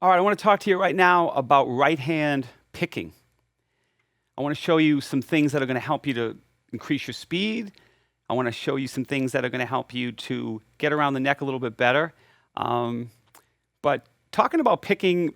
All right, I want to talk to you right now about right-hand picking. I want to show you some things that are going to help you to increase your speed. I want to show you some things that are going to help you to get around the neck a little bit better. But talking about picking,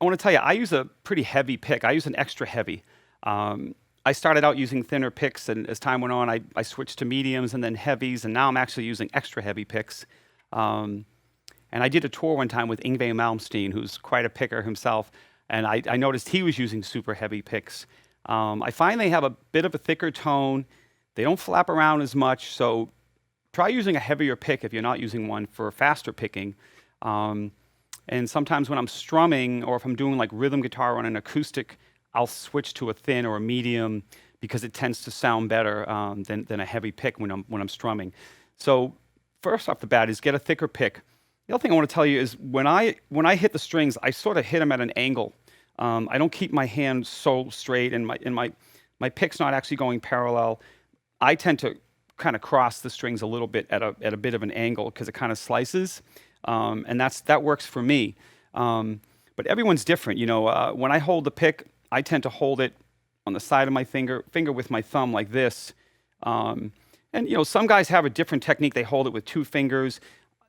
I want to tell you, I use a pretty heavy pick. I use an extra heavy. I started out using thinner picks, and as time went on, I switched to mediums and then heavies, and now I'm actually using extra heavy picks. And I did a tour one time with Yngwie Malmsteen, who's quite a picker himself, and I noticed he was using super heavy picks. I find they have a bit of a thicker tone. They don't flap around as much, so try using a heavier pick if you're not using one for faster picking. And sometimes when I'm strumming or if I'm doing like rhythm guitar on an acoustic, I'll switch to a thin or a medium because it tends to sound better than a heavy pick when I'm strumming. So first off the bat is get a thicker pick. The other thing I want to tell you is when I hit the strings, I sort of hit them at an angle. I don't keep my hand so straight, and my pick's not actually going parallel. I tend to kind of cross the strings a little bit at a bit of an angle because it kind of slices, and that works for me. But everyone's different, you know. When I hold the pick, I tend to hold it on the side of my finger with my thumb like this. And you know, some guys have a different technique. They hold it with two fingers.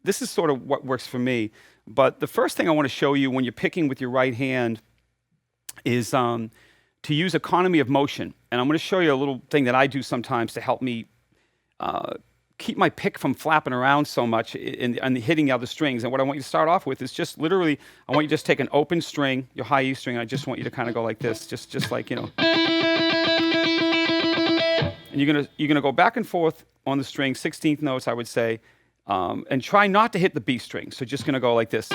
This is sort of what works for me. But the first thing I want to show you when you're picking with your right hand is to use economy of motion. And I'm going to show you a little thing that I do sometimes to help me keep my pick from flapping around so much and hitting the other strings. And what I want you to start off with is just literally, I want you to just take an open string, your high E string, and I just want you to kind of go like this, just like, you know. And you're gonna go back and forth on the string, 16th notes, I would say, and try not to hit the B string. So just gonna go like this.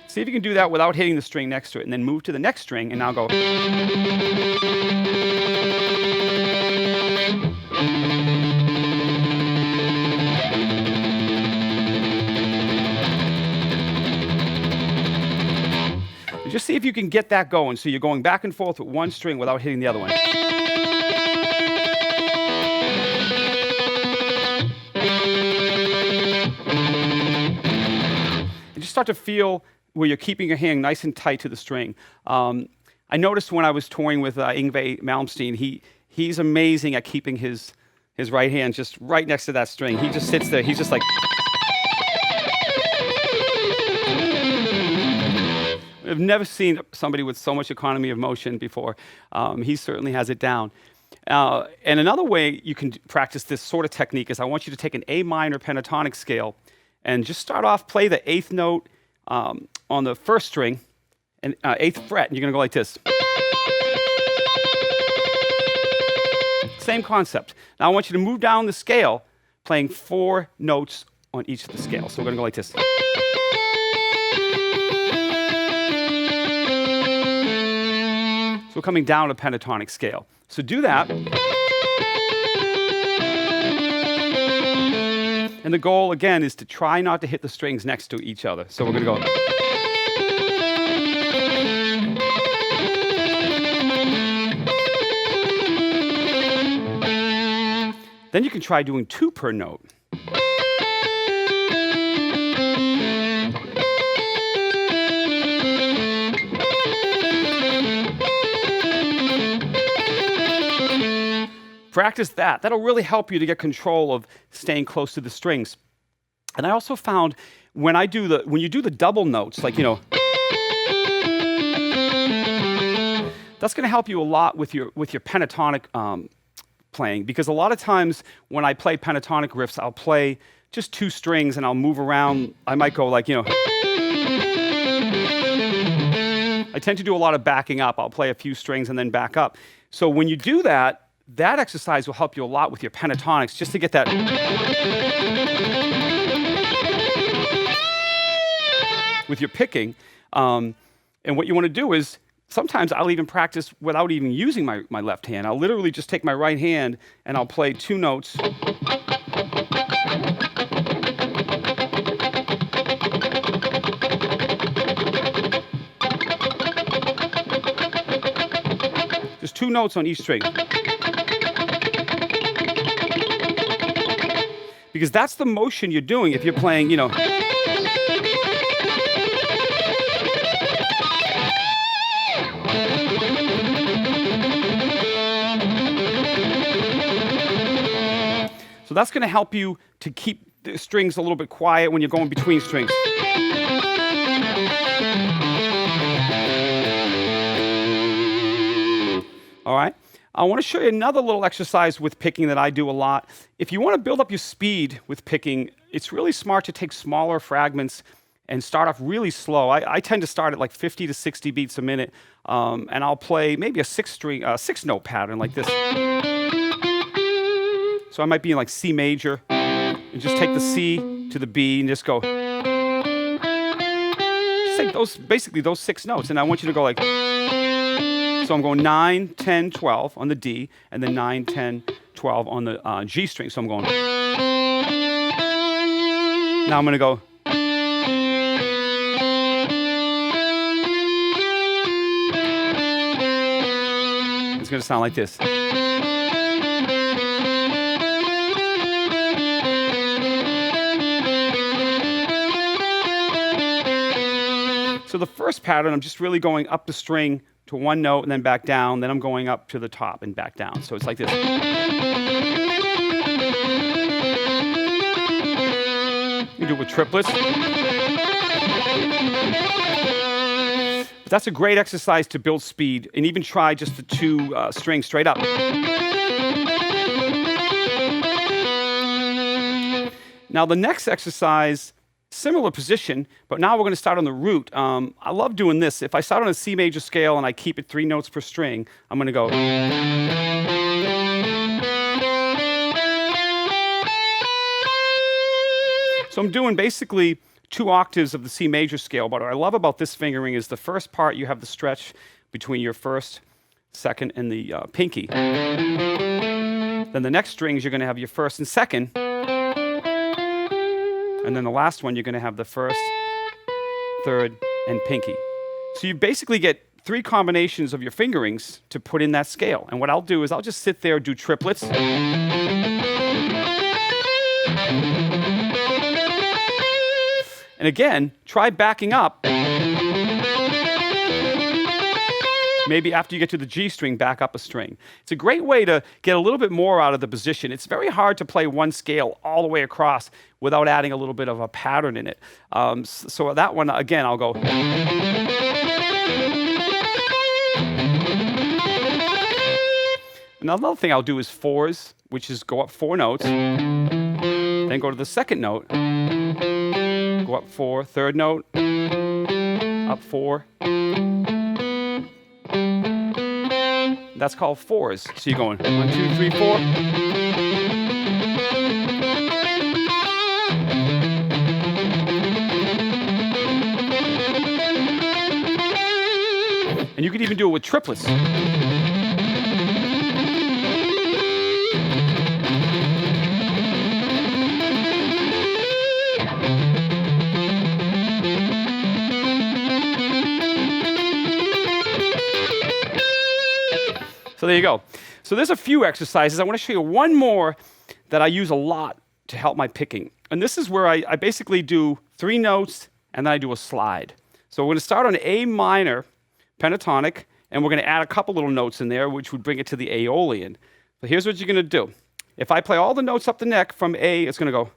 See if you can do that without hitting the string next to it, and then move to the next string, and now go. Just see if you can get that going. So you're going back and forth with one string without hitting the other one. And just start to feel where you're keeping your hand nice and tight to the string. I noticed when I was touring with Yngwie Malmsteen, he's amazing at keeping his right hand just right next to that string. He just sits there. He's just like. I've never seen somebody with so much economy of motion before. He certainly has it down. And another way you can practice this sort of technique is I want you to take an A minor pentatonic scale and just start off, play the 8th note on the first string, and 8th fret, and you're going to go like this. Same concept. Now I want you to move down the scale, playing 4 notes on each of the scales. So we're going to go like this. So we're coming down a pentatonic scale. So do that. And the goal, again, is to try not to hit the strings next to each other. So we're going to go. Then you can try doing 2 per note. Practice that. That'll really help you to get control of staying close to the strings. And I also found when you do the double notes, like, you know, that's going to help you a lot with your pentatonic playing, because a lot of times when I play pentatonic riffs, I'll play just 2 strings and I'll move around. I might go like, you know. I tend to do a lot of backing up. I'll play a few strings and then back up. So when you do that, that exercise will help you a lot with your pentatonics, just to get that. With your picking. And what you want to do is, sometimes I'll even practice without even using my left hand. I'll literally just take my right hand and I'll play 2 notes. Just 2 notes on each string. because that's the motion you're doing if you're playing, you know. So that's going to help you to keep the strings a little bit quiet when you're going between strings. All right. I want to show you another little exercise with picking that I do a lot. If you want to build up your speed with picking, it's really smart to take smaller fragments and start off really slow. I tend to start at like 50 to 60 beats a minute, and I'll play maybe a six-note pattern like this. So I might be in like C major, and just take the C to the B and just go. Just take basically those 6 notes, and I want you to go like. So I'm going 9, 10, 12 on the D, and then 9, 10, 12 on the G string. So I'm going. Now I'm going to go. It's going to sound like this. So the first pattern, I'm just really going up the string to one note and then back down, then I'm going up to the top and back down. So it's like this. You do it with triplets. But that's a great exercise to build speed, and even try just the 2 strings straight up. Now the next exercise, similar position, but now we're going to start on the root. I love doing this. If I start on a C major scale and I keep it 3 notes per string, I'm going to go. So I'm doing basically 2 octaves of the C major scale, but what I love about this fingering is the first part you have the stretch between your first, second, and the pinky. Then the next strings you're going to have your first and second. And then the last one, you're going to have the first, third, and pinky. So you basically get 3 combinations of your fingerings to put in that scale. And what I'll do is I'll just sit there and do triplets. And again, try backing up. Maybe after you get to the G string, back up a string. It's a great way to get a little bit more out of the position. It's very hard to play one scale all the way across without adding a little bit of a pattern in it. So that one, again, I'll go. Another thing I'll do is 4s, which is go up 4 notes, then go to the second note, go up 4, third note, up 4. That's called 4s. So you're going 1, 2, 3, 4. And you could even do it with triplets. So there you go. So there's a few exercises. I want to show you one more that I use a lot to help my picking. And this is where I basically do 3 notes and then I do a slide. So we're going to start on A minor pentatonic, and we're going to add a couple little notes in there, which would bring it to the Aeolian. So here's what you're going to do. If I play all the notes up the neck from A, it's going to go.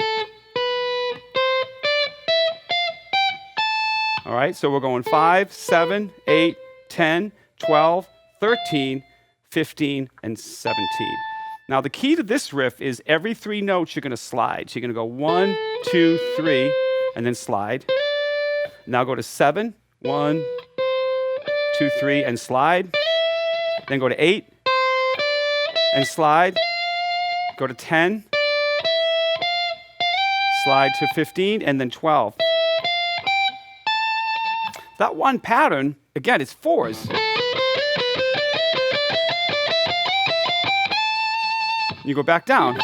All right, so we're going 5, 7, 8, 10, 12, 13, 15, and 17. Now the key to this riff is every 3 notes you're going to slide. So you're going to go 1, 2, 3, and then slide. Now go to 7, 1, 2, 3, and slide. Then go to 8, and slide. Go to 10, slide to 15, and then 12. That one pattern, again, it's 4s. You go back down.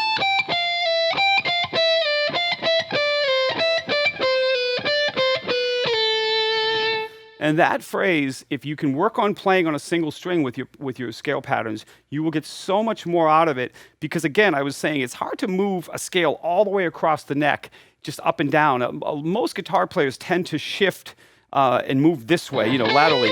And that phrase, if you can work on playing on a single string with your scale patterns, you will get so much more out of it. Because again, I was saying it's hard to move a scale all the way across the neck, just up and down. Most guitar players tend to shift and move this way, laterally.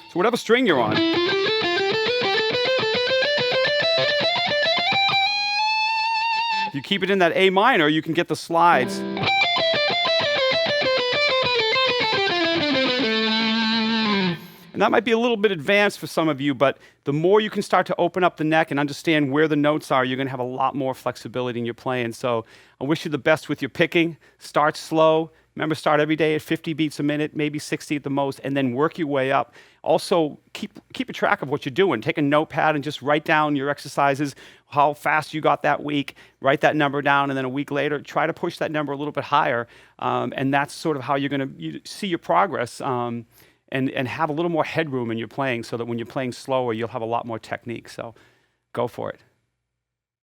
So whatever string you're on. If you keep it in that A minor, you can get the slides. And that might be a little bit advanced for some of you, but the more you can start to open up the neck and understand where the notes are, you're going to have a lot more flexibility in your playing. So I wish you the best with your picking. Start slow. Remember, start every day at 50 beats a minute, maybe 60 at the most, and then work your way up. Also, keep a track of what you're doing. Take a notepad and just write down your exercises, how fast you got that week, write that number down, and then a week later, try to push that number a little bit higher. And that's sort of how you're going to see your progress and have a little more headroom in your playing so that when you're playing slower, you'll have a lot more technique. So go for it.